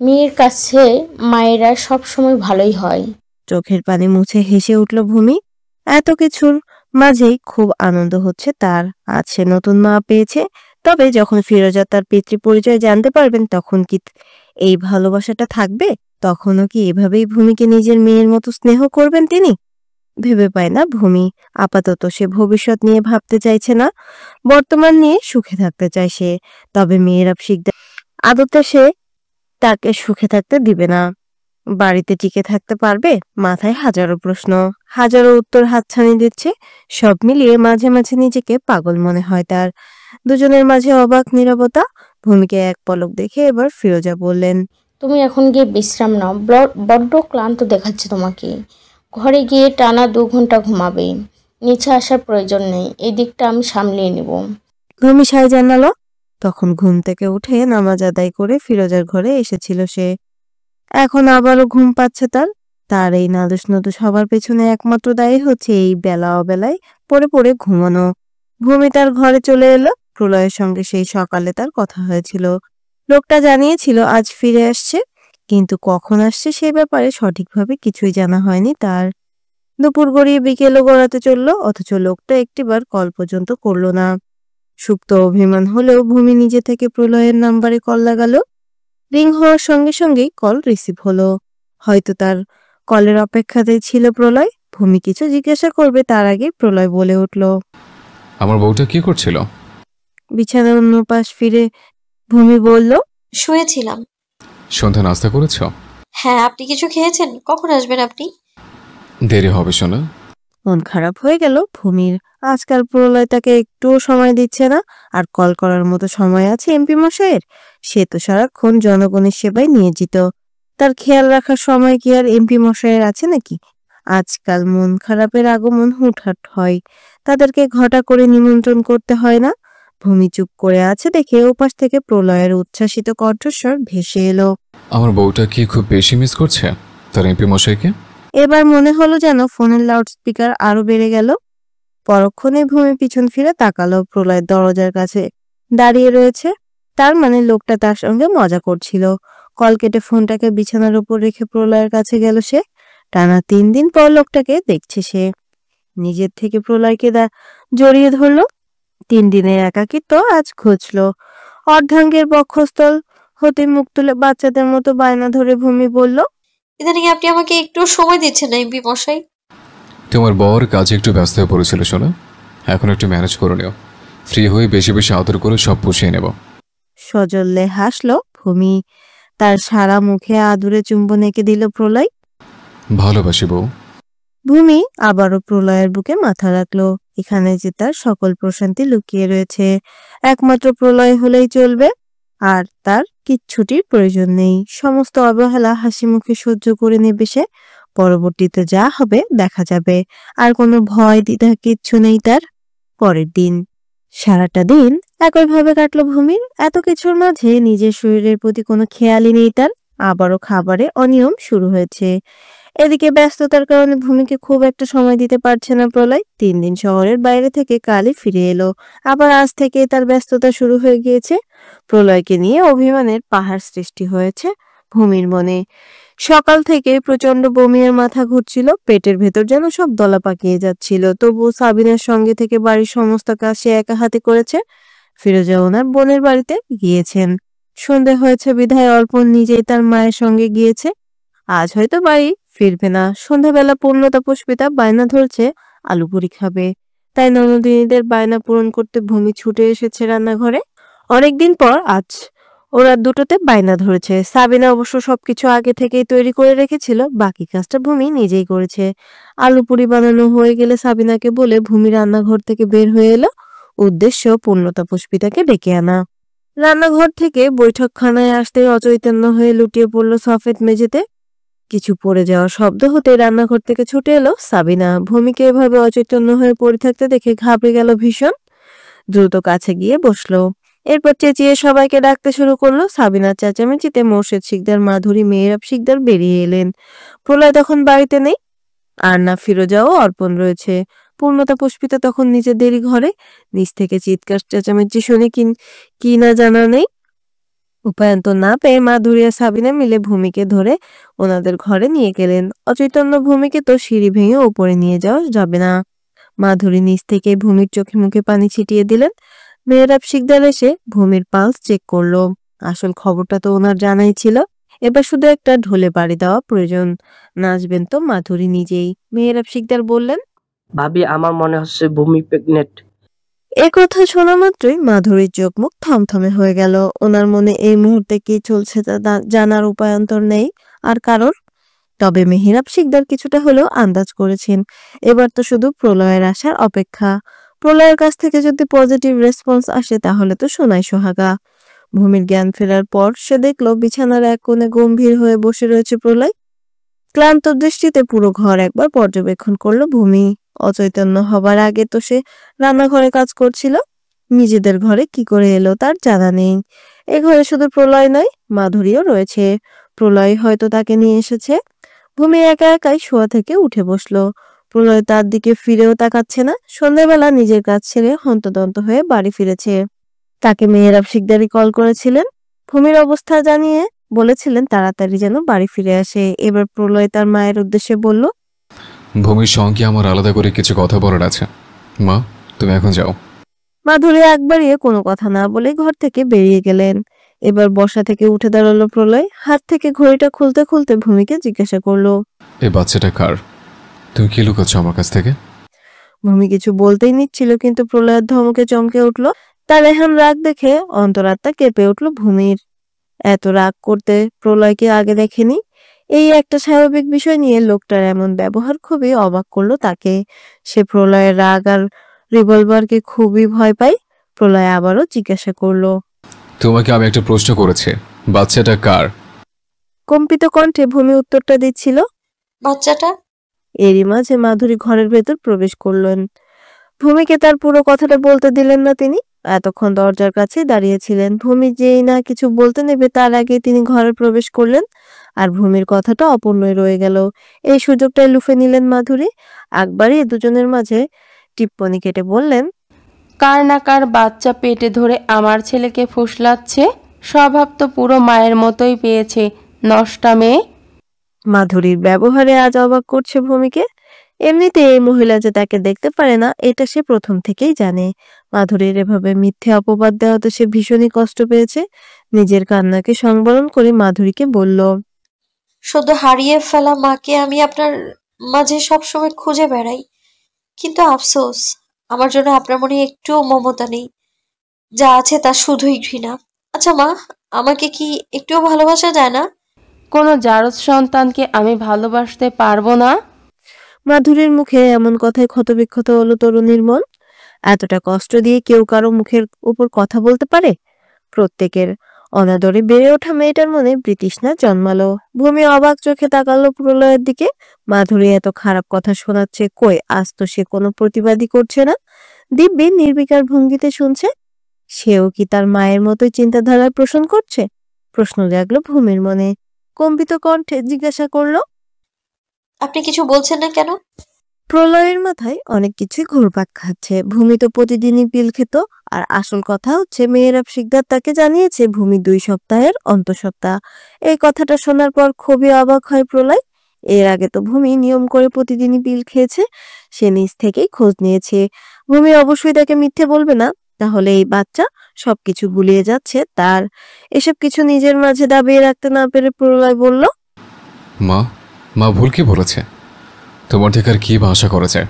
মেয়ের কাছে মায়েরা সবসময় ভালোই হয়। চোখের পানি মুছে হেসে উঠল ভূমি। এত কিছুর মাঝেই খুব আনন্দ হচ্ছে তার। আজ সে নতুন মা পেয়েছে। তবে যখন ফিরোজা তার পিতৃ পরিচয় জানতে পারবেন তখন কি এই ভালোবাসাটা থাকবে? তখনও কি এভাবেই ভূমিকে নিজের মেয়ের মতো স্নেহ করবেন তিনি? ভেবে পায় না ভূমি। আপাতত সে ভবিষ্যৎ নিয়ে ভাবতে চাইছে না, বর্তমান নিয়ে সুখে থাকতে চায় সে। তবে মেয়েরা শিকদার আদতে সে তাকে সুখে থাকতে দিবে না। বাড়িতে টিকে থাকতে পারবে? মাথায় হাজারো প্রশ্ন, হাজারো উত্তর হাতছানি দিচ্ছে। সব মিলিয়ে মাঝে মাঝে নিজেকে পাগল মনে হয় তার। দুজনের মাঝে অবাক নীরবতা। ভূমিকে এক পলক দেখে এবার ফিরোজা বললেন, তুমি এখন গিয়ে বিশ্রাম নাও, বড্ড ক্লান্ত দেখাচ্ছে তোমাকে। ঘরে গিয়ে টানা 2 ঘন্টা ঘুমাবে। নিচে আসার প্রয়োজন নেই, এই দিকটা আমি সামলিয়ে নেব। ভূমি সায় জানালো। তখন ঘুম থেকে উঠে নামাজ আদায় করে ফিরোজার ঘরে এসেছিল সে। এখন আবারও ঘুম পাচ্ছে তার। তার এই নাদুস নদুস হবার পেছনে একমাত্র দায়ী হচ্ছে এই বেলা অবেলায় পড়ে পড়ে ঘুমানো। ভূমি তার ঘরে চলে এলো। প্রলয়ের সঙ্গে সেই সকালে তার কথা হয়েছিল। লোকটা জানিয়েছিল আজ ফিরে আসছে, কিন্তু কখন আসছে সে ব্যাপারে সঠিকভাবে কিছুই জানা হয়নি তার। দুপুর গড়িয়ে বিকেলও গড়াতে চলল, অথচ লোকটা একটিবার কল পর্যন্ত করল না। সুপ্ত অভিমান হলেও ভূমি নিজে থেকে প্রলয়ের নাম্বারে কল লাগালো। রিং হওয়ার সঙ্গে সঙ্গেই কল রিসিভ হলো। হয়তো তার কলের অপেক্ষাতেই ছিল প্রলয়। ভূমি কিছু জিজ্ঞাসা করবে তার আগে প্রলয় বলে উঠল, আমার বউটা কি করছিল? বিছানার অন্য পাশ ফিরে ভূমি বলল, শুয়েছিলাম। সন্ধ্যা নাস্তা করেছ? হ্যাঁ, আপনি কিছু খেয়েছেন? কখন আসবেন আপনি? দেরি হবে শোনা। মন খারাপ হয়ে গেল ভূমির। আজকাল প্রলয় তাকে একটুও সময় দিচ্ছে না। আর কল করার মতো সময় আছে এমপি মশাইয়ের? সে তো সারাক্ষণ জনগণের সেবায় নিয়োজিত। তার খেয়াল রাখার সময় কি আর এমপি মশাইয়ের আছে নাকি? আজকাল মন খারাপের আগমন হুটহাট হয়, তাদেরকে ঘটা করে নিমন্ত্রণ করতে হয় না। ভূমি চুপ করে আছে দেখে ওপাশ থেকে প্রলয়ের উচ্ছ্বাসিত কণ্ঠস্বর ভেসে এলো, আমার বউটা কি খুব বেশি মিস করছে তার এমপি মশাইকে? এবার মনে হলো যেন ফোনের লাউডস্পিকার আরো বেড়ে গেল। পরক্ষণে ভূমি পিছন ফিরে তাকালো। প্রলয় দরজার কাছে দাঁড়িয়ে রয়েছে। তার মানে লোকটা তার সঙ্গে মজা করছিল। কল কেটে ফোনটাকে বিছানার উপর রেখে প্রলয়ের কাছে গেল সে। টানা 3 দিন পর লোকটাকে দেখছে সে। নিজের থেকে প্রলয়কে জড়িয়ে ধরলো। 3 দিনের একাকিত্ব আজ ঘুচলো। অর্ধাঙ্গের বক্ষস্থল হতে মুখ তুলে বাচ্চাদের মতো বায়না ধরে ভূমি বলল, ইদানিং আপনি আমাকে একটু সময় দিচ্ছেন না এমপি মশাই? তোমার বর কাজে একটু ব্যস্ত হয়ে পড়েছিল শোনা, এখন একটু ম্যানেজ করে নিও। ফ্রি হয়ে বেশি বেশি আদর করে সব পুষিয়ে নেব। সজল্লে হাসলো ভূমি। তার সারা মুখে আদুরে চুম্বন এঁকে দিল প্রলয়। ভালোবাসি বউ। ভূমি আবারও প্রলয়ের বুকে মাথা রাখলো। এখানে যে তার সকল প্রশান্তি লুকিয়ে রয়েছে। একমাত্র প্রলয় হলেই চলবে। আর তার কিচ্ছুটির প্রয়োজন নেই। সমস্ত অবহেলা হাসি মুখে সহ্য করে নেবে সে। পরবর্তীতে যা হবে দেখা যাবে। আর কোনো ভয় দ্বিধা কিচ্ছু নেই তার। পরের দিন সারাটা দিন একইভাবে কাটলো ভূমির। এত কিছুর মাঝে নিজের শরীরের প্রতি কোনো খেয়ালই নেই তার। আবারও খাবারে অনিয়ম শুরু হয়েছে। এদিকে ব্যস্ততার কারণে ভূমিকে খুব একটা সময় দিতে পারছে না প্রলয়। 3 দিন শহরের বাইরে থেকে কালই ফিরে এলো। আবার আজ থেকে তার ব্যস্ততা শুরু হয়ে গিয়েছে। প্রলয়কে নিয়ে অভিমানের পাহাড় সৃষ্টি হয়েছে ভূমির মনে। সকাল থেকে প্রচন্ড বমি আর মাথা ঘুরছিল। পেটের ভেতর যেন সব দলা পাকিয়ে যাচ্ছিল। তবুও সাবিনার সঙ্গে থেকে বাড়ির সমস্ত কাজ সে একা হাতে করেছে। ফিরোজা ওনার বোনের বাড়িতে গিয়েছেন। সন্ধে হয়েছে বিধায় অর্পণ নিজেই তার মায়ের সঙ্গে গিয়েছে। আজ হয়তো বাড়ি ফিরবে না। সন্ধ্যাবেলা পূর্ণতা পুষ্পিতা বায়না ধরছে আলু পুরি খাবে। তাই ননদিনীদের বায়না পূরণ করতে ভূমি ছুটে এসেছে রান্নাঘরে। অনেকদিন পর আজ ওরা দুটোতে বায়না ধরেছে। সাবিনা অবশ্য সবকিছু আগে থেকেই তৈরি করে রেখেছিল, বাকি কাজটা ভূমি নিজেই করেছে। আলু পুরি বানানো হয়ে গেলে সাবিনাকে বলে ভূমি রান্নাঘর থেকে বের হয়ে এলো। উদ্দেশ্য পূর্ণতা পুষ্পিতাকে ডেকে আনা। রান্নাঘর থেকে বৈঠকখানায় আসতেই অচৈতন্য হয়ে লুটিয়ে পড়ল সফেদ মেঝেতে। কিছু পড়ে যাওয়ার শব্দ হতে রান্নাঘর থেকে ছুটে এলো সাবিনা। ভূমিকে এভাবে অচৈতন্য হয়ে পড়ে থাকতে দেখে ঘাবড়ে গেল ভীষণ। দ্রুত কাছে গিয়ে বসলো। এরপর চেঁচিয়ে সবাইকে ডাকতে শুরু করলো। সাবিনার চেঁচামেচিতে মোর্শেদ শিকদার, মাধুরী, মেহরাব শিকদার বেরিয়ে এলেন। প্রলয় তখন বাড়িতে নেই। আর না ফিরোজা ও অর্পণ রয়েছে। পূর্ণতা পুষ্পিতা তখন নিজেদেরই ঘরে। নিচ থেকে চিৎকার চেঁচামেচি শুনে কি না জানা নেই। উপায়ন্তর না পেয়ে মাধুরী আর সাবিনা মিলে ভূমিকে ধরে ওনাদের ঘরে নিয়ে গেলেন। অচৈতন্য ভূমিকে তো সিঁড়ি ভেঙে উপরে নিয়ে যাওয়া যাবে না। মাধুরী নিচ থেকে ভূমির চোখে মুখে পানি ছিটিয়ে দিলেন। মেহরাব শিকদার এসে ভূমির পালস চেক করলো। আসল খবরটা তো ওনার জানাই ছিল, এবার শুধু একটা ঢোলে বাড়ি দেওয়া প্রয়োজন। নাচবেন তো মাধুরী নিজেই। মেহরাব শিকদার বললেন, ভাবি আমার মনে হচ্ছে ভূমি প্রেগনেন্ট। এ কথা শোনা মাত্রই মাধুরীর চোখ মুখ থমথমে হয়ে গেল। ওনার মনে এই মুহূর্তে কি চলছে তা জানার উপায়ন্তর নেই আর কারণ। তবে মেহেরাব শিকদার কিছুটা হলেও আন্দাজ করেছেন। এবার তো শুধু প্রলয়ের আসার অপেক্ষা। প্রলয়ের কাছ থেকে যদি পজিটিভ রেসপন্স আসে তাহলে তো সোনাই সোহাগা। ভূমির জ্ঞান ফেরার পর সে দেখলো বিছানার এক কোণে গম্ভীর হয়ে বসে রয়েছে প্রলয়। ক্লান্ত দৃষ্টিতে পুরো ঘর একবার পর্যবেক্ষণ করলো ভূমি। অচৈতন্য হবার আগে তো সে রান্নাঘরে কাজ করছিল। নিজেদের ঘরে কি করে এলো তার জানা নেই। এ ঘরে শুধু প্রলয় নয়, মাধুরীও রয়েছে। প্রলয় হয়তো তাকে নিয়ে এসেছে। ভূমি একা একাই শোয়া থেকে উঠে বসলো। প্রলয় তার দিকে ফিরেও তাকাচ্ছে না। সন্ধ্যাবেলা নিজের কাজ ছেড়ে হন্তদন্ত হয়ে বাড়ি ফিরেছে। তাকে মেহেরাব শিকদারই কল করেছিলেন। ভূমির অবস্থা জানিয়ে বলেছিলেন তাড়াতাড়ি যেন বাড়ি ফিরে আসে। এবার প্রলয় তার মায়ের উদ্দেশ্যে বলল, ভূমির সঙ্গে আমার আলাদা করে কিছু কথা বলার আছে। মা, তুমি এখন যাও। মাধুরী একবারই কোনো কথা না বলে ঘর থেকে বেরিয়ে গেলেন। এবার বসা থেকে উঠে দাঁড়ালো প্রলয়। হাত থেকে ঘড়িটা খুলতে খুলতে ভূমিকে জিজ্ঞাসা করলো, এই বাচ্চাটা কার? তুমি কি লুকাচ্ছ আমার কাছ থেকে? ভূমি কিছু বলতেই নিচ্ছিল, কিন্তু প্রলয়ের ধমকে চমকে উঠলো। তার এখন রাগ দেখে অন্তরাত্মা কেঁপে উঠলো ভূমির। এত রাগ করতে প্রলয়কে আগে দেখেনি। এই একটা স্বাভাবিক বিষয় নিয়ে লোকটার এমন ব্যবহার খুবই অবাক করলো তাকে। সে প্রলয়ের রাগ আর রিভলভারকে খুবই ভয় পায়। প্রলয় আবারও জিজ্ঞাসা করলো, তোমাকে আমি একটা প্রশ্ন করেছি, বাচ্চাটা কার? কম্পিত কণ্ঠে ভূমি উত্তরটা দিচ্ছিল। বাচ্চাটা এরই মাঝে মাধুরী ঘরের ভেতর প্রবেশ করলেন। ভূমিকে তার পুরো কথাটা বলতে দিলেন না তিনি। এতক্ষণ দরজার কাছে দাঁড়িয়েছিলেন। ভূমি যেই না কিছু বলতে নেবে তার আগে তিনি ঘরে প্রবেশ করলেন। আর ভূমির কথাটা অপূর্ণই রয়ে গেল। এই সুযোগটাই লুফে নিলেন মাধুরী। একবারই দুজনের মাঝে টিপ্পনি কেটে বললেন, কার না কার বাচ্চা পেটে ধরে আমার ছেলেকে ফুসলাচ্ছে। স্বভাব তো পুরো মায়ের মতোই পেয়েছে, নষ্টা মেয়ে। মাধুরীর ব্যবহারে আজ অবাক করছে ভূমিকে। এমনিতে এই মহিলা যে তাকে দেখতে পারে না এটা সে প্রথম থেকেই জানে। মাধুরীর এভাবে মিথ্যে অপবাদ দেওয়াতে সে ভীষণই কষ্ট পেয়েছে। নিজের কান্নাকে সংবরণ করে মাধুরীকে বলল, শুধু হারিয়ে ফেলা মাকে আমি আপনার মাঝে সবসময় খুঁজে বেড়াই, কিন্তু আফসোস আমার জন্য আপনার মনে একটুও মমতা নেই। যা আছে তা শুধুই ঘৃণা। আচ্ছা মা, আমাকে কি একটুও ভালোবাসা যায় না? কোনো জারজ সন্তানকে আমি ভালোবাসতে পারবো না? মাধুরীর মুখে এমন কথায় ক্ষতবিক্ষত হলো তরুণীর মন। এতটা কষ্ট দিয়ে কেউ কারো মুখের উপর কথা বলতে পারে? প্রত্যেকের অনাদরে বেড়ে ওঠা মেয়েটার মনে ব্রিটিশনা জন্মালো। ভূমি অবাক চোখে তাকালো প্রলয়ের দিকে। মাধুরী এত খারাপ কথা শোনাচ্ছে, কই আজ তো সে কোনো প্রতিবাদই করছে না। দিব্যি নির্বিকার ভঙ্গিতে শুনছে। সেও কি তার মায়ের মতোই চিন্তাধারার পোষণ করছে? প্রশ্ন জাগলো ভূমির মনে। কম্পিত কণ্ঠে জিজ্ঞাসা করলো, আপনি কিছু বলছেন না কেন? প্রলয়ের মাথায় অনেক কিছুই ঘুরপাক খাচ্ছে। ভূমি তো প্রতিদিনই পিল খেত। আর আসল কথা হচ্ছে মেহেরাব শিকদার তাকে জানিয়েছে ভূমি 2 সপ্তাহের অন্তঃসত্ত্বা। এই কথাটা শোনার পর খুবই অবাক হয় প্রলয়। এর আগে তো ভূমি নিয়ম করে প্রতিদিনই পিল খেয়েছে। সে নিজ থেকেই খোঁজ নিয়েছে। ভূমি অবশ্যই তাকে মিথ্যে বলবে না। তাহলে এই বাচ্চা সবকিছু গুলিয়ে যাচ্ছে তার। এসব কিছু নিজের মাঝে দাবিয়ে রাখতে না পেরে প্রলয় বলল, মা, মা ভুল কি বলেছে? তোমার থেকে আর কি বা আশা করা যায়?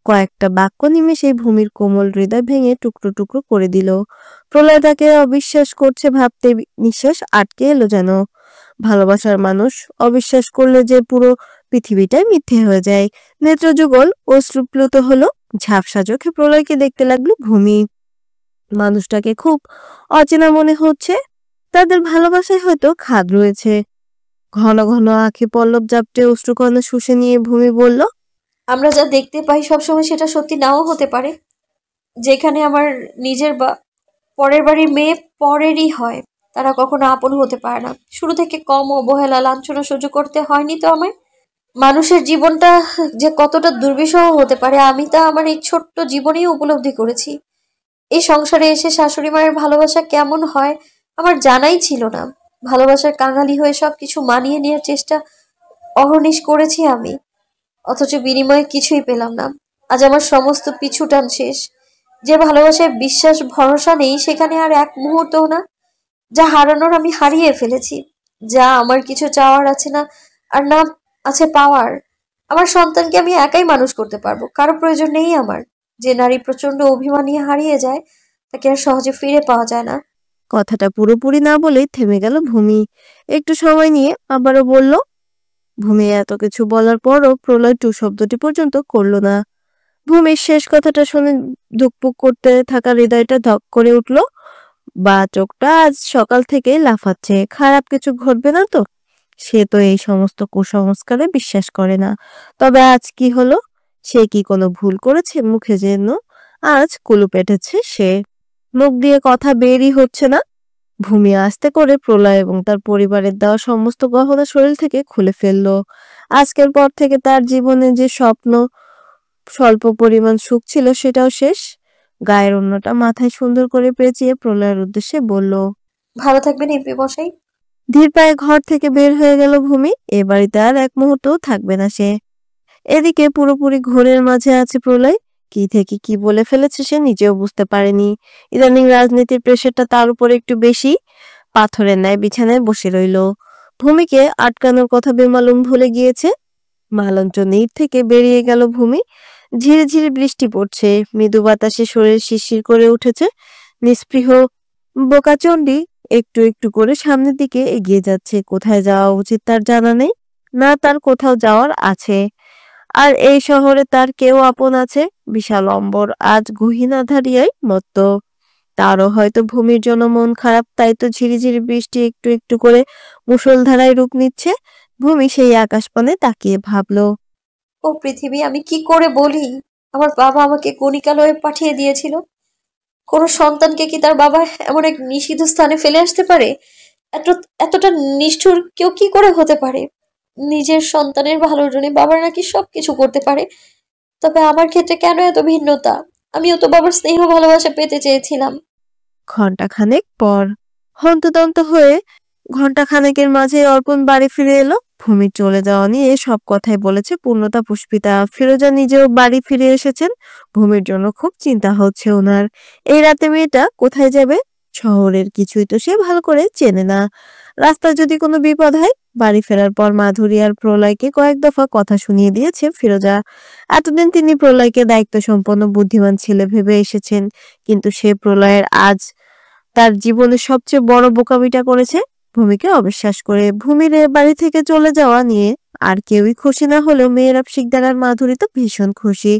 কয়েকটা বাক্য নিমেষেই ভূমির কোমল হৃদয় ভেঙে টুকরো টুকরো করে দিল। প্রলয় তাকে অবিশ্বাস করছে ভাবতে নিঃশ্বাস আটকে এলো যেন। ভালোবাসার মানুষ অবিশ্বাস করলে যে পুরো পৃথিবীটাই মিথ্যে হয়ে যায়। নেত্রযুগল অশ্রুপ্লুত হলো। ঝাপসা চোখে প্রলয়কে দেখতে লাগলো ভূমি। মানুষটাকে খুব অচেনা মনে হচ্ছে। তাদের ভালোবাসায় হয়তো খাদ রয়েছে। ঘন ঘন আঁখি পল্লব জাপটে অশ্রুকণা শুষে নিয়ে ভূমি বলল, আমরা যা দেখতে পাই সবসময় সেটা সত্যি নাও হতে পারে। যেখানে আমার নিজের বা পরের বাড়ির মেয়ে পরেরই হয়, তারা কখনো আপন হতে পারে না। শুরু থেকে কম অবহেলা লাঞ্ছনা সহ্য করতে হয়নি তো আমায়। মানুষের জীবনটা যে কতটা দুর্বিষহ হতে পারে আমি তা আমার এই ছোট্ট জীবনেই উপলব্ধি করেছি। এই সংসারে এসে শাশুড়ি মায়ের ভালোবাসা কেমন হয় আমার জানাই ছিল না। ভালোবাসার কাঙালি হয়ে সবকিছু মানিয়ে নেওয়ার চেষ্টা অহর্নিশ করেছি আমি, অথচ বিনিময়ে কিছুই পেলাম না। আজ আমার সমস্ত পিছুটান শেষ। যে ভালোবাসায় বিশ্বাস ভরসা নেই সেখানে আর এক মুহূর্তও না। যা হারানোর আমি হারিয়ে ফেলেছি। যা আমার কিছু চাওয়ার আছে না, আর না আছে পাওয়ার। আমার সন্তানকে আমি একাই মানুষ করতে পারবো, কারো প্রয়োজন নেই আমার। যে নারী প্রচন্ড অভিমানী হারিয়ে যায় তাকে আর সহজে ফিরে পাওয়া যায় না। কথাটা পুরোপুরি না বলেই থেমে গেল ভূমি। একটু সময় নিয়ে আবারও বলল। ভূমি এত কিছু বলার পরও প্রলয় টু শব্দটি পর্যন্ত করলো না। ভূমির শেষ কথাটা শুনে ধুকপুক করতে থাকা হৃদয়টা ধক করে উঠল। বা চোখটা আজ সকাল থেকেই লাফাচ্ছে। খারাপ কিছু ঘটবে না তো? সে তো এই সমস্ত কুসংস্কারে বিশ্বাস করে না। তবে আজ কি হলো? সে কি কোনো ভুল করেছে? মুখে যেন আজ কুলুপ এঁটেছে সে। মুখ দিয়ে কথা বেরই হচ্ছে না। ভূমি আস্তে করে প্রলয় এবং তার পরিবারের দেওয়া সমস্ত গহনা শরীর থেকে খুলে ফেললো। আজকের পর থেকে তার জীবনে যে স্বপ্ন, স্বল্প পরিমাণ সুখ ছিল সেটাও শেষ। গায়ের অন্যটা মাথায় সুন্দর করে পেঁচিয়ে প্রলয়ের উদ্দেশ্যে বলল। ভালো থাকবেন এমপি মশাই। ধীর পায়ে ঘর থেকে বের হয়ে গেল ভূমি। এ বাড়িতে আর এক মুহূর্তও থাকবে না সে। এদিকে পুরোপুরি ঘোরের মাঝে আছে প্রলয়। কি থেকে কি বলে ফেলেছে সে নিজেও বুঝতে পারেনি। ইদানিং রাজনীতির প্রেশারটা তার উপর একটু বেশি। পাথরের ন্যায় বিছানায় বসে রইল। ভূমিকে আটকানোর কথা বেমালুম ভুলে গিয়েছে। মালঞ্চ নীড় থেকে বেরিয়ে গেল ভূমি। ঝিরে ঝিরে বৃষ্টি পড়ছে। মৃদু বাতাসে শরীর শিরশির করে উঠেছে। নিস্পৃহ বোকাচণ্ডী একটু একটু করে সামনের দিকে এগিয়ে যাচ্ছে। কোথায় যাওয়া উচিত তার জানা নেই, না তার কোথাও যাওয়ার আছে। আর এই শহরে তার কেউ আপন আছে? বিশাল অম্বর আজ গহীন আঁধারিয়ায় মত্ত। তারও হয়তো ভূমির জন্য মন খারাপ, তাই তো ঝিরিঝিরি বৃষ্টি একটু একটু করে মুষলধারায় রূপ নিচ্ছে। ভূমি সেই আকাশপানে তাকিয়ে ভাবলো। ও পৃথিবী, আমি কি করে বলি? আমার বাবা আমাকে গণিকালয়ে পাঠিয়ে দিয়েছিল। কোনো সন্তানকে কি তার বাবা এমন এক নিষিদ্ধ স্থানে ফেলে আসতে পারে? এত এতটা নিষ্ঠুর কেউ কি করে হতে পারে? নিজের সন্তানের ভালোর জন্য বাবার নাকি সবকিছু করতে পারে। তবে আমার ক্ষেত্রে কেন এত ভিন্নতা? আমিও তো বাবার স্নেহ ভালোবাসা পেতে চেয়েছিলাম। ঘন্টাখানেক পর হন্তদন্ত হয়ে ঘন্টাখানেকের মাঝে অর্পণ বাড়ি ফিরে এলো। ভূমির চলে যাওয়া নিয়ে সব কথাই বলেছে পূর্ণতা পুষ্পিতা। ফিরোজা নিজেও বাড়ি ফিরে এসেছেন। ভূমির জন্য খুব চিন্তা হচ্ছে ওনার। এই রাতে মেয়েটা কোথায় যাবে? শহরের কিছুই তো সে ভালো করে চেনে না। রাস্তায় যদি কোনো বিপদ হয়। বাড়ি ফেরার পর মাধুরী আর প্রলয়কে কয়েক দফা কথা শুনিয়ে দিয়েছে ফিরোজা। এতদিন তিনি প্রলয়কে দায়িত্ব সম্পন্ন বুদ্ধিমান ছেলে ভেবে এসেছেন, কিন্তু সে প্রলয়ের আজ তার জীবনের সবচেয়ে বড় বোকামিটা করেছে। ভূমিকে অবিশ্বাস করে ভূমির এ বাড়ি থেকে চলে যাওয়া নিয়ে আর কেউই খুশি না হলেও মেয়েরাব শিকদার আর মাধুরী তো ভীষণ খুশি।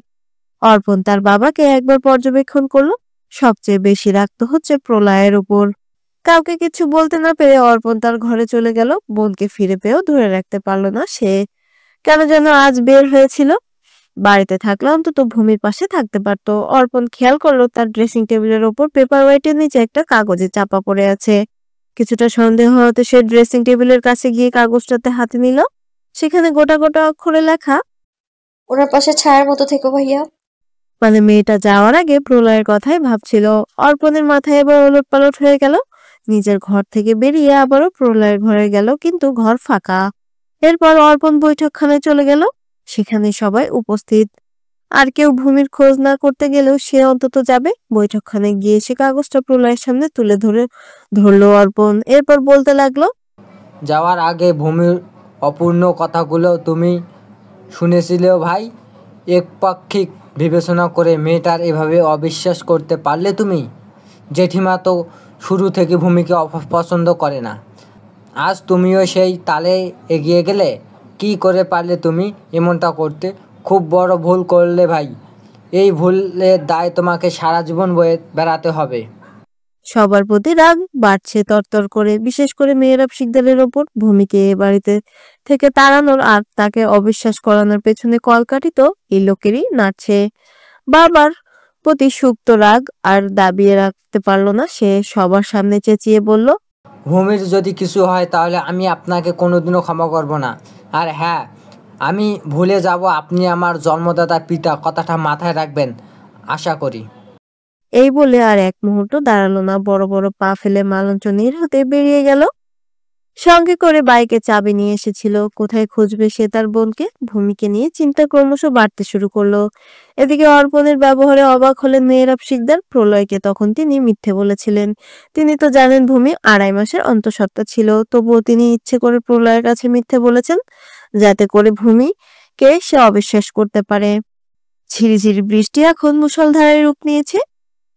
অর্পণ তার বাবাকে একবার পর্যবেক্ষণ করলো। সবচেয়ে বেশি রাগ তো হচ্ছে প্রলয়ের উপর। কাউকে কিছু বলতে না পেরে অর্পণ তার ঘরে চলে গেল। বোনকে ফিরে পেয়েও ধরে রাখতে পারলো না সে। কেন যেন আজ বের হয়েছিল। বাড়িতে থাকলে অন্তত ভূমির পাশে থাকতে পারতো। অর্পণ খেয়াল করলো তার ড্রেসিং টেবিলের ওপর পেপার ওয়েটের নিচে একটা কাগজে চাপা পড়ে আছে। কিছুটা সন্দেহ হতে সে ড্রেসিং টেবিলের কাছে গিয়ে কাগজটাতে হাতে নিল। সেখানে গোটা গোটা অক্ষরে লেখা। ওনার পাশে ছায়ার মতো থেকো ভাইয়া। মানে মেয়েটা যাওয়ার আগে প্রলয়ের কথাই ভাবছিল। অর্পণের মাথায় এবার ওলটপালট হয়ে গেল। নিজের ঘর থেকে বেরিয়ে আবারও প্রলয়ের ঘরে গেল, কিন্তু ঘর ফাঁকা। এরপর অর্পণ বৈঠকখানায় চলে গেল। সেখানে সবাই উপস্থিত। আর কেউ ভূমির খোঁজ না করতে গেলেও সে অন্তত যাবে। বৈঠকখানায় গিয়ে সে কাগজটা প্রলয়ের সামনে তুলে ধরলো অর্পণ। এরপর বলতে লাগলো। যাওয়ার আগে ভূমির অপূর্ণ কথাগুলো তুমি শুনেছিলে ভাই? একপাক্ষিক বিবেচনা করে মেয়েটার এভাবে অবিশ্বাস করতে পারলে তুমি? জেঠিমা তো শুরু থেকে ভূমিকে পছন্দ করে না। আজ তুমিও সেই তালে এগিয়ে গেলে। কি করে পারলে তুমি এমনটা করতে? খুব বড় ভুল করলে ভাই। এই ভুলের দায় তোমাকে সারা জীবন বয়ে বেড়াতে হবে। সবার প্রতি রাগ বাড়ছে তরতর করে, বিশেষ করে মেয়েরাব শিকদারের ওপর। ভূমিকে এ বাড়িতে থেকে তাড়ানোর আর তাকে অবিশ্বাস করানোর পেছনে কলকাঠি তো এই লোকেরই নাড়ছে। বাবার প্রতি সুপ্ত রাগ আর দাবিয়ে রাখতে পারলো না সে। সবার সামনে চেঁচিয়ে বলল। ভূমির যদি কিছু হয় তাহলে আমি আপনাকে কোনোদিনও ক্ষমা করব না। আর হ্যাঁ, আমি ভুলে যাব আপনি আমার জন্মদাতা পিতা। কথাটা মাথায় রাখবেন আশা করি। এই বলে আর এক মুহূর্ত দাঁড়ালো না, বড় বড় পা ফেলে মালঞ্চ নীর হতে বেরিয়ে গেল। সঙ্গে করে বাইকে চাবি নিয়ে এসেছিল। কোথায় খুঁজবে সে তার বোনকে? ভূমিকে নিয়ে চিন্তা ক্রমশ বাড়তে শুরু করলো। এদিকে অর্পণের ব্যবহারে অবাক হলেন মেহরাব শিকদার। প্রলয়কে তখন তিনি মিথ্যে বলেছিলেন। তিনি তো জানেন ভূমি 2.5 মাসের অন্তঃসত্ত্বা ছিল, তবুও তিনি ইচ্ছে করে প্রলয়ের কাছে মিথ্যে বলেছেন, যাতে করে ভূমিকে সে অবিশ্বাস করতে পারে। ঝিরিঝিরি বৃষ্টি এখন মুষলধারায় রূপ নিয়েছে।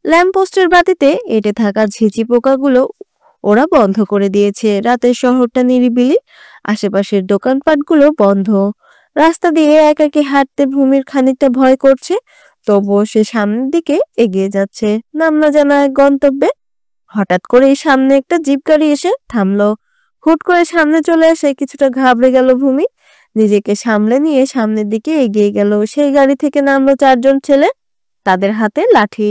ল্যাম্পপোস্টের বাতিতে এঁটে থাকা ঝিঁঝি পোকাগুলো ওরা বন্ধ করে দিয়েছে। রাতের শহরটা নিরিবিলি, আশেপাশের দোকানপাটগুলো বন্ধ। রাস্তা দিয়ে একাকী হাঁটতে ভূমির খানিকটা ভয় করছে, তবুও সে সামনের দিকে এগিয়ে যাচ্ছে, নাম না জানা এক গন্তব্যে। হঠাৎ করে সামনে একটা জিপ গাড়ি এসে থামলো। হুট করে সামনে চলে আসে কিছুটা ঘাবড়ে গেল ভূমি। নিজেকে সামলে নিয়ে সামনের দিকে এগিয়ে গেল। সেই গাড়ি থেকে নামলো 4 জন ছেলে, তাদের হাতে লাঠি।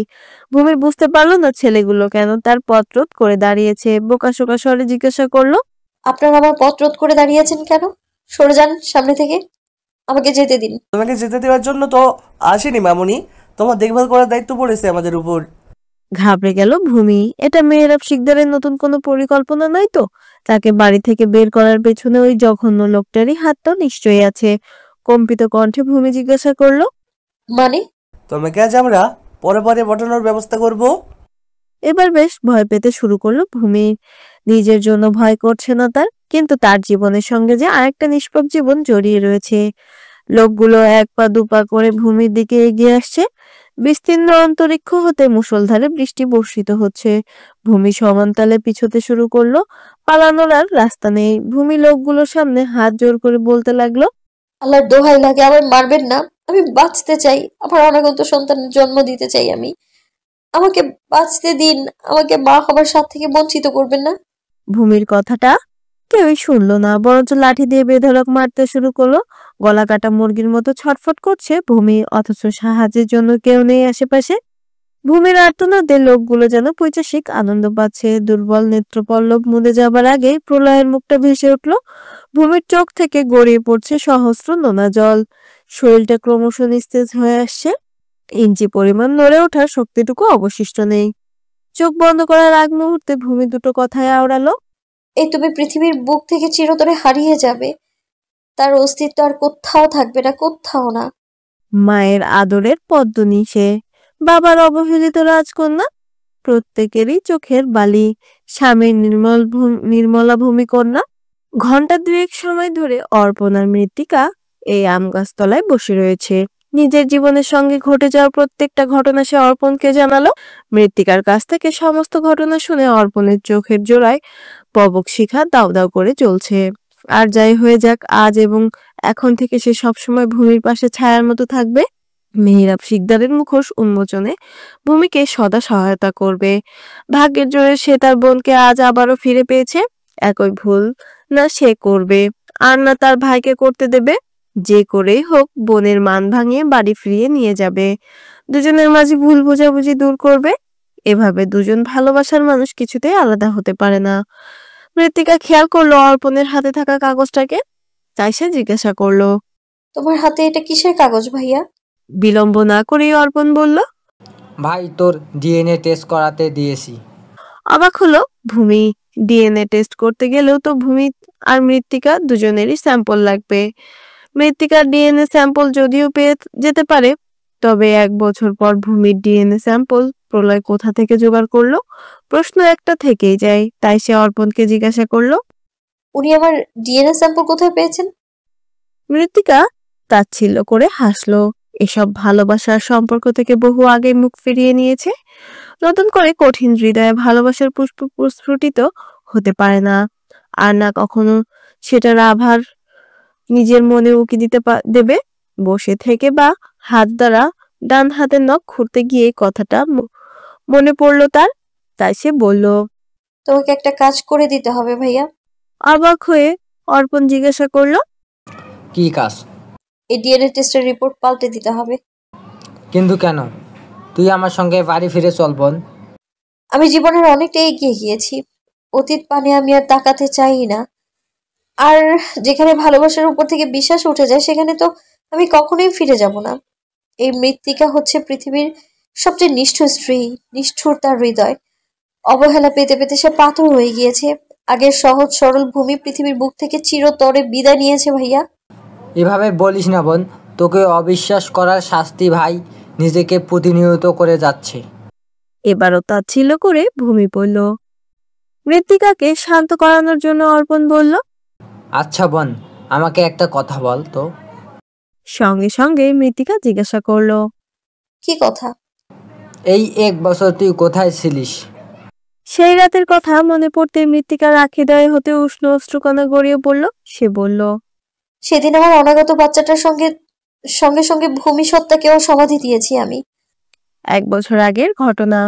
ভূমি বুঝতে পারলো না ছেলেগুলো কেন তার পথ রোধ করে দাঁড়িয়েছে। বোকাশোকা স্বরে জিজ্ঞাসা করলো, আপনারা আমার পথ রোধ করে দাঁড়িয়েছেন কেন? সরে যান সামনে থেকে, আমাকে যেতে দিন। তোমাকে যেতে দেওয়ার জন্য তো আসেনি মামুনি, তোমার দেখভাল করার দায়িত্ব পড়েছে আমাদের উপর। ঘাবড়ে গেল ভূমি। এটা মেহরাব শিকদারের নতুন কোনো পরিকল্পনা নয় তো? তাকে বাড়ি থেকে বের করার পেছনে ওই জঘন্য লোকটারই হাত তো নিশ্চয়ই আছে। কম্পিত কণ্ঠে ভূমি জিজ্ঞাসা করলো, মানে? তোমাকে আজ আমরা পরে পরে পাঠানোর ব্যবস্থা করব। এবার বেশ ভয় পেতে শুরু করলো ভূমি। নিজের জন্য ভয় করছে না তার, কিন্তু তার জীবনের সঙ্গে যে আরেকটা নিষ্পাপ জীবন জড়িয়ে রয়েছে। লোকগুলো 1 পা 2 পা করে ভূমির দিকে এগিয়ে আসছে। বিস্তীর্ণ অন্তরিক্ষ হতে মুষলধারে বৃষ্টি বর্ষিত হচ্ছে। ভূমি সমানতালে পিছোতে শুরু করলো। পালানোর আর রাস্তা নেই। ভূমি লোকগুলোর সামনে হাত জোর করে বলতে লাগলো, আল্লাহর দোহাই লাগে, আমার মারবেন না। আমি বাঁচতে চাই, আমার অনাগত সন্তানের জন্ম দিতে চাই আমি। আমাকে বাঁচতে দিন, আমাকে মা হবার স্বাদ থেকে বঞ্চিত করবেন না। ভূমির কথাটা কেউই শুনলো না, বরঞ্চ লাঠি দিয়ে বেধড়ক মারতে শুরু করলো। গলা কাটা মুরগির মতো ছটফট করছে ভূমি, অথচ সাহায্যের জন্য কেউ নেই আশেপাশে। ভূমির আর্তনাদে লোকগুলো যেন পৈশাসিক আনন্দ পাচ্ছে। দুর্বল নেত্রপল্লব মুদে যাবার আগে প্রলয়ের মুখটা ভেসে উঠল। ভূমির চোখ থেকে গড়িয়ে পড়ছে সহস্র নোনা জল। শরীরটা ক্রমশ নিস্তেজ হয়ে আসছে। ইঞ্চি পরিমাণ নড়ে ওঠার শক্তিটুকু অবশিষ্ট নেই। চোখ বন্ধ করার আগ মুহূর্তে ভূমি দুটো কথায় আওড়ালো, এই তুমি পৃথিবীর বুক থেকে চিরতরে হারিয়ে যাবে, তার অস্তিত্ব আর কোথাও থাকবে না, কোথাও না। মায়ের আদরের পদ্মনী সে, বাবার অবহেলিত রাজকন্যা, প্রত্যেকেরই চোখের বালি, স্বামীর নির্মলা ভূমিকন্যা। ঘন্টা 2 সময় ধরে অর্পণার মৃত্তিকা এই আম গাছতলায় বসে রয়েছে। নিজের জীবনের সঙ্গে ঘটে যাওয়া প্রত্যেকটা ঘটনা সে অর্পণকে জানালো। মৃত্তিকার কাছ থেকে সমস্ত ঘটনা শুনে অর্পণের চোখের জোড়ায় পবক শিখা দাউ দাউ করে চলছে। আর যাই হয়ে যাক, আজ এবং এখন থেকে সে সবসময় ভূমির পাশে ছায়ার মতো থাকবে। মেহরাব শিকদারের মুখোশ উন্মোচনে ভূমিকে সদা সহায়তা করবে। ভাগ্যের জোরে সে তার বোনকে আজ আবারও ফিরে পেয়েছে। একই ভুল না সে করবে, আর না তার ভাইকে করতে দেবে। যে করেই হোক বোনের মান ভাঙিয়ে বাড়ি ফিরিয়ে নিয়ে যাবে। দুজনের মাঝে ভুল বোঝাবুঝি দূর করবে। এভাবে দুজন ভালোবাসার মানুষ কিছুতেই আলাদা হতে পারে না। মৃত্তিকা খেয়াল করলো অর্পণের হাতে থাকা কাগজটাকে, তাই সে জিজ্ঞাসা করলো, তোমার হাতে এটা কিসের কাগজ ভাইয়া? বিলম্ব না করেই অর্পণ বলল, ভাই তোর ডিএনএ টেস্ট করাতে দিয়েছি। অবাক হলো ভূমি। ডিএনএ টেস্ট করতে গেলেও তো ভূমি আর মৃত্তিকা দুজনেরই স্যাম্পল লাগবে। মৃত্তিকার ডিএনএ স্যাম্পল যদিও পেয়ে যেতে পারে, তবে 1 বছর পর ভূমির ডিএনএ স্যাম্পল প্রলয় কোথা থেকে জোগাড় করলো? প্রশ্ন একটা থেকেই যায়। তাই সে অর্পণকে জিজ্ঞাসা করলো, উনি আমার ডিএনএ স্যাম্পল কোথায় পেয়েছেন? মৃত্তিকা তাচ্ছিল্য করে হাসলো। এসব ভালোবাসার সম্পর্ক থেকে বহু আগে মুখ ফিরিয়ে নিয়েছে। নতুন করে কঠিন হৃদয়ে ভালোবাসার পুষ্প প্রস্ফুটিত হতে পারে না, আর না কখনো সেটার আভার নিজের মনে উকি দিতে দেবে। বসে থেকে বা হাত দ্বারা ডান হাতের নখ খুঁড়তে গিয়ে কথাটা মনে পড়লো তার, তাই সে বলল, তোমাকে একটা কাজ করে দিতে হবে ভাইয়া। অবাক হয়ে অর্পণ জিজ্ঞাসা করলো, কি কাজ? এই ডিএনএ টেস্টের রিপোর্ট পাল্টে দিতে হবে। কিন্তু কেন? তুই আমার সঙ্গে বাড়ি ফিরে চল বোন। আমি জীবনের অনেকটা এগিয়ে গিয়েছি, অতীত পানে আমি আর তাকাতে চাই না। আর যেখানে ভালোবাসার উপর থেকে বিশ্বাস উঠে যায় সেখানে তো আমি কখনোই ফিরে যাব না। এই মৃত্তিকা হচ্ছে পৃথিবীর সবচেয়ে নিষ্ঠুর স্ত্রী, নিষ্ঠুর তার হৃদয়। অবহেলা পেতে পেতে সে পাথর হয়ে গিয়েছে। আগের সহজ সরল ভূমি পৃথিবীর বুক থেকে চিরতরে বিদায় নিয়েছে ভাইয়া। এভাবে বলিস না বোন, তোকে অবিশ্বাস করার শাস্তি ভাই নিজেকে প্রতিনিয়ত করে যাচ্ছে। এবারও তাচ্ছিল্য করে ভূমি পড়ল। মৃত্তিকাকে শান্ত করানোর জন্য অর্পণ বলল, আচ্ছা বোন, আমাকে একটা কথা বল তো। সঙ্গে সঙ্গে মৃত্তিকা জিজ্ঞাসা করলো, কি কথা? এই 1 বছর তুই কোথায় ছিলিস? সেই রাতের কথা মনে পড়তে মৃত্তিকার আখিদয় হতে উষ্ণ অশ্রুকণা গড়িয়ে পড়ল। সে বলল, সেদিন আমার অনাগত বাচ্চাটার সঙ্গে সঙ্গে সঙ্গে ভূমি সত্তাকেও সমাধি দিয়েছি আমি। 1 বছর আগের ঘটনা।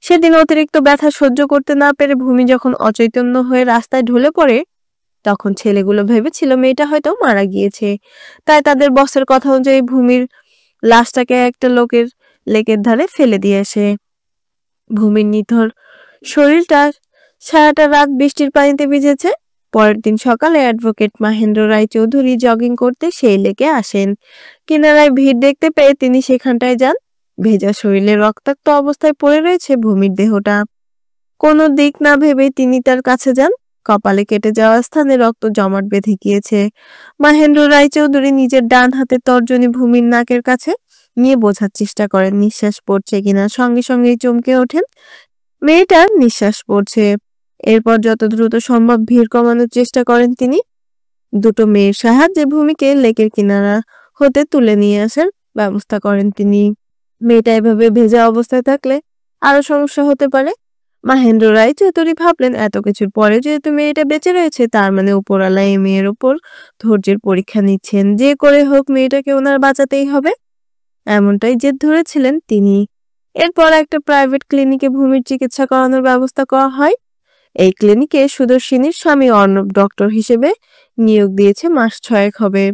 সেদিন অতিরিক্ত ব্যথা সহ্য করতে না পেরে ভূমি যখন অচৈতন্য হয়ে রাস্তায় ঢলে পড়ে, তখন ছেলেগুলো ভেবেছিল মেয়েটা হয়তো মারা গিয়েছে। তাই তাদের বসের কথা অনুযায়ী ভূমির লাশটাকে একটা লেকের ধারে ফেলে দিয়ে আসে। ভূমির নিথর শরীরটা সারাটা রাত বৃষ্টির পানিতে ভিজেছে। পরের দিন সকালে অ্যাডভোকেট মহেন্দ্র রায় চৌধুরী জগিং করতে সেই লেকে আসেন। কিনারায় ভিড় দেখতে পেয়ে তিনি সেখানটায় যান। ভেজা শরীরে রক্তাক্ত অবস্থায় পড়ে রয়েছে ভূমির দেহটা। কোনো দিক না ভেবে তিনি তার কাছে যান। কপালে কেটে যাওয়া স্থানে রক্ত জমাট বেঁধে গিয়েছে। মহেন্দ্র রায় চৌধুরী নিজের ডান হাতের তর্জনী ভূমির নাকের কাছে নিয়ে বোঝার চেষ্টা করেন নিঃশ্বাস পড়ছে কিনা। সঙ্গে সঙ্গে চমকে ওঠেন, মেয়েটার নিঃশ্বাস পড়ছে। এরপর যত দ্রুত সম্ভব ভিড় কমানোর চেষ্টা করেন তিনি। দুটো মেয়ের সাহায্যে ভূমিকে লেকের কিনারা হতে তুলে নিয়ে আসার ব্যবস্থা করেন তিনি। মেয়েটা এভাবে ভেজা অবস্থায় থাকলে আরো সমস্যা হতে পারে। মহেন্দ্র রায় চৌধুরী ভাবলেন, এত কিছুর পরে যেহেতু মেয়েটা বেঁচে রয়েছে, তার মানে উপরওয়ালা এই মেয়ের উপর ধৈর্যের পরীক্ষা নিচ্ছেন। যে করে হোক মেয়েটাকে ওনার বাঁচাতেই হবে, এমনটাই জেদ ধরেছিলেন তিনি। এরপর একটা প্রাইভেট ক্লিনিকে ভূমির চিকিৎসা করানোর ব্যবস্থা করা হয়। এই ক্লিনিকে সুদর্শিনীর স্বামী অর্ণব ডক্টর হিসেবে নিয়োগ দিয়েছে, মাস 6 হবে।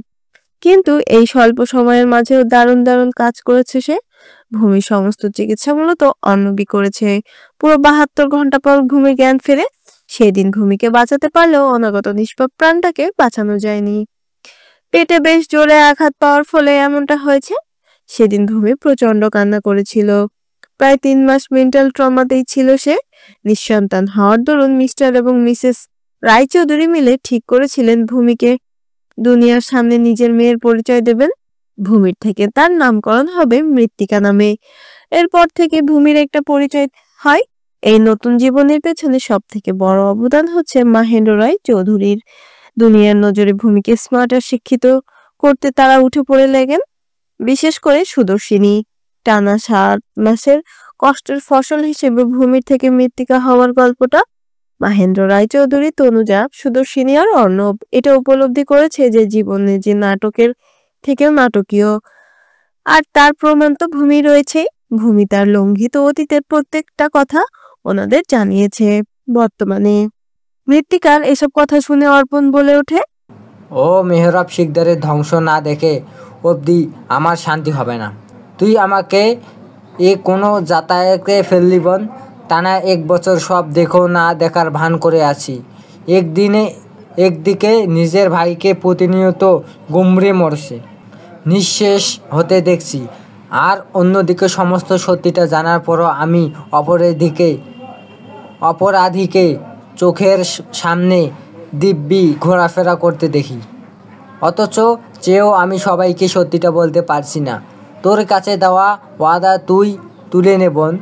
কিন্তু এই স্বল্প সময়ের মাঝেও দারুণ দারুণ কাজ করেছে সে। ভূমির সমস্ত চিকিৎসা মূলত অর্ণবই করেছে। পুরো 72 ঘন্টা পর ভূমির জ্ঞান ফেরে। সেদিন ভূমিকে বাঁচাতে পারলেও অনাগত নিষ্পাপ প্রাণটাকে বাঁচানো যায়নি। পেটে বেশ জোরে আঘাত পাওয়ার ফলে এমনটা হয়েছে। সেদিন ভূমি প্রচন্ড কান্না করেছিল। প্রায় 3 মাস মেন্টাল ট্রমাতেই ছিল সে। নিঃসন্তান হওয়ার দরুন মিস্টার এবং মিসেস রায়চৌধুরী মিলে ঠিক করেছিলেন ভূমিকে দুনিয়ার সামনে নিজের মেয়ের পরিচয় দেবেন। ভূমির থেকে তার নামকরণ হবে মৃত্তিকা নামে। এরপর থেকে ভূমির একটা পরিচয় হয়। এই নতুন জীবনের পেছনে সব থেকে বড় অবদান হচ্ছে মহেন্দ্র রায় চৌধুরীর। দুনিয়ার নজরে ভূমিকে স্মার্ট আর শিক্ষিত করতে তারা উঠে পড়ে লেগেন। বিশেষ করে সুদর্শিনী। টানা 7 মাসের কষ্টের ফসল হিসেবে ভূমির থেকে মৃত্তিকা হওয়ার গল্পটা মহেন্দ্র রায় চৌধুরী, তনুজা, সুদর্শিনী আর অর্ণব এটা উপলব্ধি করেছে যে জীবনে যে নাটকের থেকেও নাটকীয়। আর তার প্রমাণ তো ভূমি রয়েছে। ভূমি তার লঙ্ঘিত অতীতের প্রত্যেকটা কথা ওনাদের জানিয়েছে বর্তমানে। মৃত্তিকার এসব কথা শুনে অর্পণ বলে ওঠে, ও মেহরাব শিকদারের ধ্বংস না দেখে অবধি আমার শান্তি হবে না। তুই আমাকে কোনো যাতায়াতে ফেললি বোন। টানা 1 বছর সব দেখো না দেখার ভান করে আছি। একদিকে নিজের ভাইকে প্রতিনিয়ত গুমড়ে মরছে, নিঃশেষ হতে দেখছি, আর অন্যদিকে সমস্ত সত্যিটা জানার পরও আমি অপরাধীকে চোখের সামনে দিব্যি ঘোরাফেরা করতে দেখি। অথচ চেয়েও আমি সবাইকে সত্যিটা বলতে পারছি না। তোর কাছে দেওয়া ওয়াদা তুই তুলে নে বোন।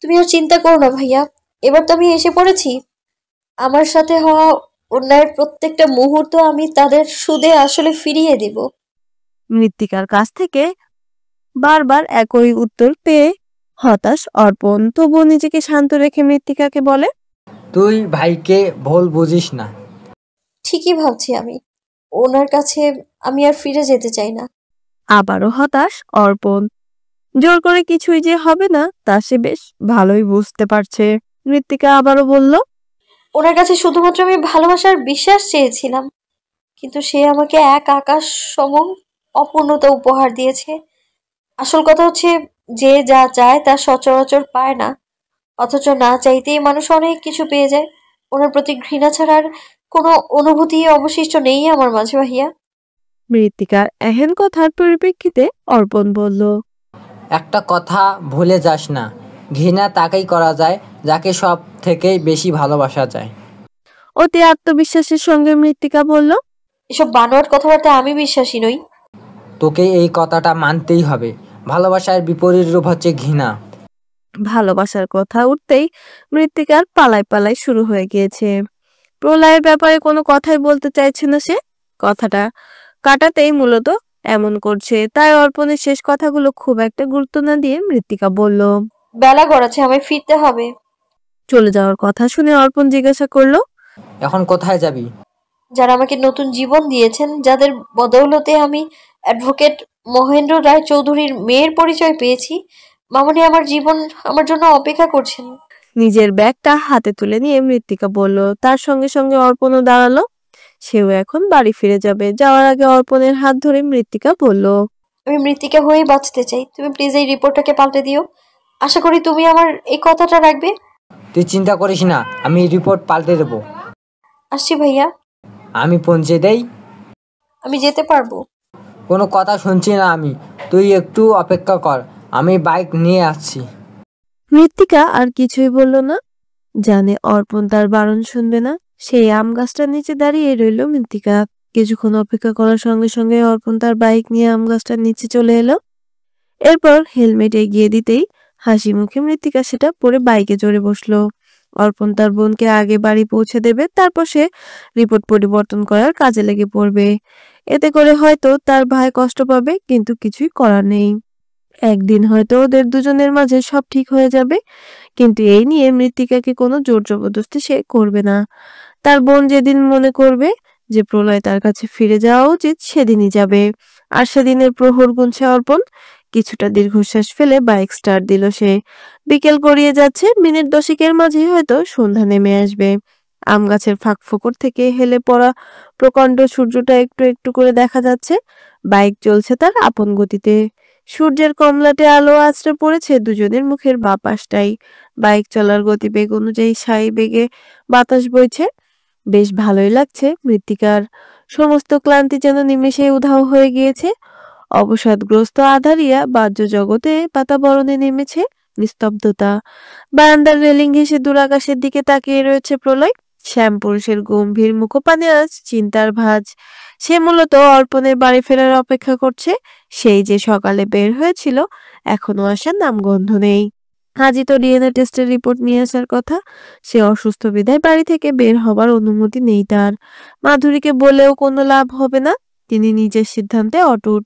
তুমি আর চিন্তা করো না ভাইয়া, এবার তো আমি এসে পড়েছি। আমার সাথে হওয়া অন্যায়ের প্রত্যেকটা মুহূর্ত আমি তাদের সুদে আসলে ফিরিয়ে দেব। মৃত্তিকার কাছ থেকে বারবার একই উত্তর পেয়ে হতাশ অর্পণ তবুও নিজেকে শান্ত রেখে মৃত্তিকাকে বলে, তুই ভাইকে ভুল বুঝিস না। ঠিকই ভাবছি আমি। ওনার কাছে আমি আর ফিরে যেতে চাই না। আবারও হতাশ অর্পণ। জোর করে কিছুই যে হবে না তা সে বেশ ভালোই বুঝতে পারছে। মৃত্তিকা আবারও বলল, ওনার কাছে শুধুমাত্র আমি ভালোবাসার বিশ্বাস চেয়েছিলাম, কিন্তু সে আমাকে এক আকাশ সম অপূর্ণতা উপহার দিয়েছে। আসল কথা হচ্ছে, যে যা চায় তা সচরাচর পায় না, অথচ না চাইতেই মানুষ অনেক কিছু পেয়ে যায়। ওনার প্রতি ঘৃণা ছাড়া আর কোনো অনুভূতি অবশিষ্ট নেই আমার মাঝে ভাইয়া। মৃত্তিকার এহেন কথার পরিপ্রেক্ষিতে অর্পণ বলল, একটা কথা ভুলে যাস না, ঘৃণা তাকেই করা যায় যাকে সব থেকে বেশি ভালোবাসা যায়। অতি আত্মবিশ্বাসের সঙ্গে মৃত্তিকা বলল, এসব বানোয়াট কথাবার্তা আমি বিশ্বাসী নই। তোকে এই কথাটা মানতেই হবে। ভালোবাসার বিপরীত রূপ হচ্ছে ঘৃণা। ভালোবাসার কথা উঠতেই মৃত্তিকার পালায় পালায় শুরু হয়ে গিয়েছে। প্রলয়ের ব্যাপারে কোনো কথাই বলতে চাইছে না সে। কথাটা কাটাতেই মূলত এমন করছে। তাই অর্পণের শেষ কথাগুলো খুব একটা গুরুত্ব না দিয়ে মৃত্তিকা বলল, বেলা গড়াচ্ছে, আমায় ফিরতে হবে। চলে যাওয়ার কথা শুনে অর্পণ জিজ্ঞাসা করলো, এখন কোথায় যাবি? যারা আমাকে নতুন জীবন দিয়েছেন, যাদের বদৌলতে আমি অ্যাডভোকেট মহেন্দ্র রায় চৌধুরীর মেয়ের পরিচয় পেয়েছি, মামনি আমার জীবন আমার জন্য অপেক্ষা করছেন। নিজের ব্যাগটা হাতে তুলে নিয়ে মৃত্তিকা বলল। তার সঙ্গে সঙ্গে অর্পণও দাঁড়ালো। সেও এখন বাড়ি ফিরে যাবে। যাওয়ার আগে অর্পণের হাত ধরে মৃত্তিকা বলল, আমি মৃত্তিকা হয়ে বাঁচতে চাই। তুমি প্লিজ এই রিপোর্টটাকে পাল্টে দিও। আশা করি তুমি আমার এই কথাটা রাখবে। তুই চিন্তা করিস না, আমি রিপোর্ট পাল্টে দেবো। আসছি ভাইয়া। আমি পৌঁছে দেই। আমি যেতে পারবো। কোনো কথা শুনছি না আমি, তুই একটু অপেক্ষা কর, আমি বাইক নিয়ে আসছি। মৃত্তিকা আর কিছুই বলল না। জানে অর্পণ তার বারণ শুনবে না। সেই আম গাছটার নিচে দাঁড়িয়ে রইল মৃত্তিকা। কিছুক্ষণ অপেক্ষা করার সঙ্গে সঙ্গে অর্পণ তার বাইক নিয়ে আম গাছটার নিচে চলে এলো। এরপর হেলমেট এগিয়ে দিতেই হাসি মুখে মৃত্তিকা সেটা পরে বাইকে চড়ে বসলো। অর্পণ তার বোনকে আগে বাড়ি পৌঁছে দেবে, তারপর সে রিপোর্ট পরিবর্তন করার কাজে লেগে পড়বে। এতে করে হয়তো তার ভাই কষ্ট পাবে, কিন্তু কিছুই করার নেই। একদিন হয়তো ওদের দুজনের মাঝে সব ঠিক হয়ে যাবে। কিন্তু এই নিয়ে মৃত্তিকাকে কোনো জোর জবরদস্তি সে করবে না। তার বোন যেদিন মনে করবে যে প্রলয় তার কাছে ফিরে যাওয়া উচিত, সেদিনই যাবে। আর সেদিনের প্রহর গুনছে অর্পণ। কিছুটা দীর্ঘশ্বাস ফেলে বাইক স্টার্ট দিল সে। বিকেল গড়িয়ে যাচ্ছে, মিনিট দশেকের মাঝেই হয়তো সন্ধ্যা নেমে আসবে। আম গাছের ফাঁক ফোকর থেকে হেলে পড়া প্রকাণ্ড সূর্যটা একটু একটু করে দেখা যাচ্ছে। বাইক চলছে তার আপন গতিতে। সূর্যের কমলাটে আলো আছড়ে পড়েছে দুজনের মুখের বাঁ পাশটাই। বাইক চলার গতিবেগ অনুযায়ী সাই বেগে বাতাস বইছে। বেশ ভালোই লাগছে মৃত্তিকার। সমস্ত ক্লান্তি যেন নিমেষেই উধাও হয়ে গিয়েছে। অবসাদগ্রস্ত আধারিয়া বাহ্য জগতে বাতাবরণে নেমেছে নিস্তব্ধতা। বারান্দার রেলিং ঘেঁষে দূর আকাশের দিকে তাকিয়ে রয়েছে প্রলয়। শ্যামপুরুষের গম্ভীর মুখপানে আজ চিন্তার ভাঁজ। সে মূলত অর্পণের বাড়ি ফেরার অপেক্ষা করছে। সেই যে সকালে বের হয়েছিল, এখনো আসার নামগন্ধ নেই। আজই তো ডিএনএ টেস্টের রিপোর্ট নিয়ে আসার কথা। সে অসুস্থ বিধায় বাড়ি থেকে বের হবার অনুমতি নেই তার। মাধুরীকে বলেও কোনো লাভ হবে না, তিনি নিজের সিদ্ধান্তে অটুট।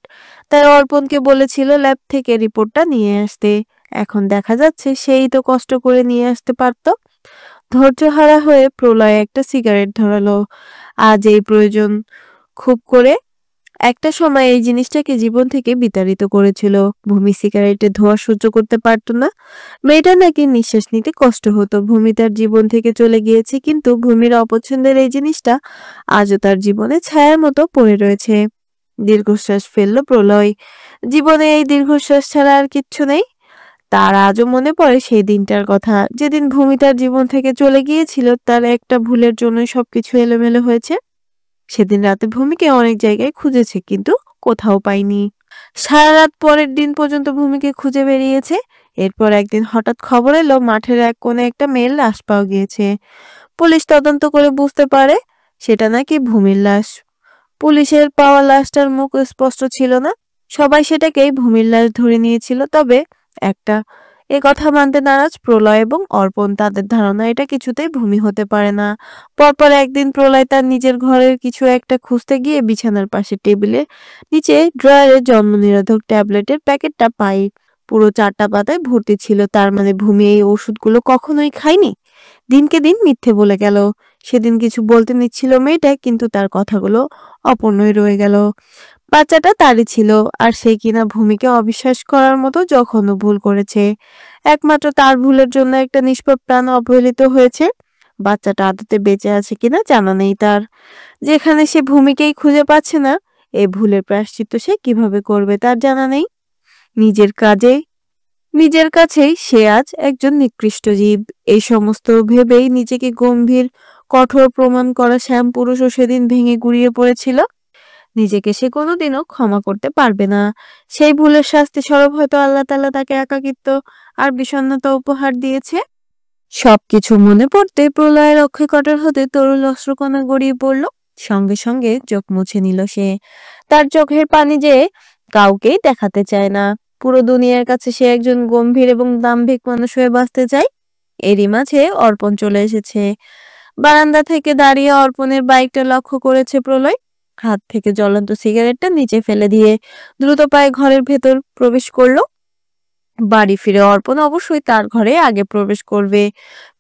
তাই অর্পণকে বলেছিল ল্যাব থেকে রিপোর্টটা নিয়ে আসতে। এখন দেখা যাচ্ছে সেই তো কষ্ট করে নিয়ে আসতে পারত। ধৈর্যহারা হয়ে প্রলয় একটা সিগারেট ধরালো। আজ এই প্রয়োজন খুব করে। একটা সময় এই জিনিসটাকে জীবন থেকে বিতাড়িত করেছিল। ভূমি সিগারেটের ধোঁয়া সহ্য করতে পারত না। মেয়েটা নাকি নিঃশ্বাস নিতে কষ্ট হতো। ভূমি তার জীবন থেকে চলে গিয়েছে, কিন্তু ভূমির অপছন্দের এই জিনিসটা আজও তার জীবনে ছায়ার মতো পড়ে রয়েছে। দীর্ঘশ্বাস ফেললো প্রলয়। জীবনে এই দীর্ঘশ্বাস ছাড়া আর কিচ্ছু নেই। তার আজও মনে পড়ে সেই দিনটার কথা, যেদিন ভূমি তার জীবন থেকে চলে গিয়েছিল। তার একটা ভুলের জন্য সবকিছু এলোমেলো হয়েছে। সেদিন রাতে ভূমিকে অনেক জায়গায় খুঁজেছে, কিন্তু কোথাও পায়নি। সারা রাত পরের দিন পর্যন্ত ভূমিকে খুঁজে বেরিয়েছে। এরপর একদিন হঠাৎ খবর এলো মাঠের এক কোণে একটা মেয়ের লাশ পাওয়া গিয়েছে। পুলিশ তদন্ত করে বুঝতে পারে সেটা নাকি ভূমির লাশ। পুলিশের পাওয়া লাশটার মুখ স্পষ্ট ছিল না। সবাই সেটাকেই ভূমির লাশ ধরে নিয়েছিল। তবে একটা কথা মানতে নারাজ প্রলয় এবং অর্পণ। তাদের ধারণা এটা কিছুতেই ভূমি হতে পারে না। পরপর একদিন প্রলয় তার নিজের ঘরের কিছু একটা খুঁজতে গিয়ে বিছানার পাশে টেবিলের নিচে ড্রয়ারে জন্ম নিরোধক ট্যাবলেটের প্যাকেটটা পায়। পুরো 4টা পাতায় ভর্তি ছিল। তার মানে ভূমি এই ওষুধগুলো কখনোই খায়নি। দিনকে দিন মিথ্যে বলে গেল। সেদিন কিছু বলতে নিচ্ছিল মেয়েটা, কিন্তু তার কথাগুলো অপূর্ণই রয়ে গেল। বাচ্চাটা তারই ছিল, আর সে কিনা ভূমিকে অবিশ্বাস করার মতো জঘন্য ভুল করেছে। একমাত্র তার ভুলের জন্য একটা নিষ্পাপ প্রাণ অবহেলিত হয়েছে। বাচ্চাটা আদতে বেঁচে আছে কিনা জানা নেই তার। যেখানে সে ভূমিকেই খুঁজে পাচ্ছে না, এই ভুলের প্রায়শ্চিত্ত সে কিভাবে করবে তার জানা নেই। নিজের কাছেই সে আজ একজন নিকৃষ্ট জীব। এই সমস্ত ভেবেই নিজেকে গম্ভীর কঠোর প্রমাণ করা শ্যামপুরুষও সেদিন ভেঙে গুড়িয়ে পড়েছিল। নিজেকে সে কোনোদিনও ক্ষমা করতে পারবে না। সেই ভুলের শাস্তি স্বরূপ হয়তো আল্লাহ তাআলা তাকে একাকিত্ব আর বিষণ্ণতা উপহার দিয়েছে। সবকিছু মনে পড়তে প্রলয়ের অক্ষয়কটার হতে তরুণ অশ্রুকণা গড়িয়ে পড়ল। সঙ্গে সঙ্গে চোখ মুছে নিল সে। তার চোখের পানি যে কাউকেই দেখাতে চায় না। পুরো দুনিয়ার কাছে সে একজন গম্ভীর এবং দাম্ভিক মানুষ হয়ে বাঁচতে চায়। এরই মাঝে অর্পণ চলে এসেছে। বারান্দা থেকে দাঁড়িয়ে অর্পণের বাইকটা লক্ষ্য করেছে প্রলয়। হাত থেকে জ্বলন্ত সিগারেটটা নিচে ফেলে দিয়ে দ্রুত পায়ে ঘরের ভেতর প্রবেশ করলো। বাড়ি ফিরে অর্পণ অবশ্যই তার ঘরে আগে প্রবেশ করবে।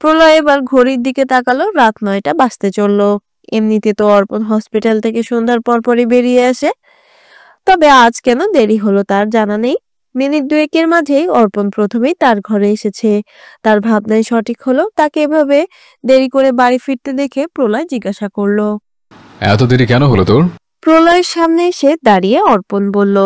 প্রলয় এবার ঘড়ির দিকে তাকালো, রাত 9টা বাজতে চললো। এমনিতে তো অর্পণ হসপিটাল থেকে সন্ধ্যার পরপরই বেরিয়ে আসে, তবে আজ কেন দেরি হলো তার জানা নেই। মিনিট দুয়েকের মাঝেই অর্পণ প্রথমেই তার ঘরে এসেছে। তার ভাবনাই সঠিক হলো। তাকে এভাবে দেরি করে বাড়ি ফিরতে দেখে প্রলয় জিজ্ঞাসা করলো, এত দেরি কেন হলো তোর? প্রলয়ের সামনে এসে দাঁড়িয়ে অর্পণ বলল,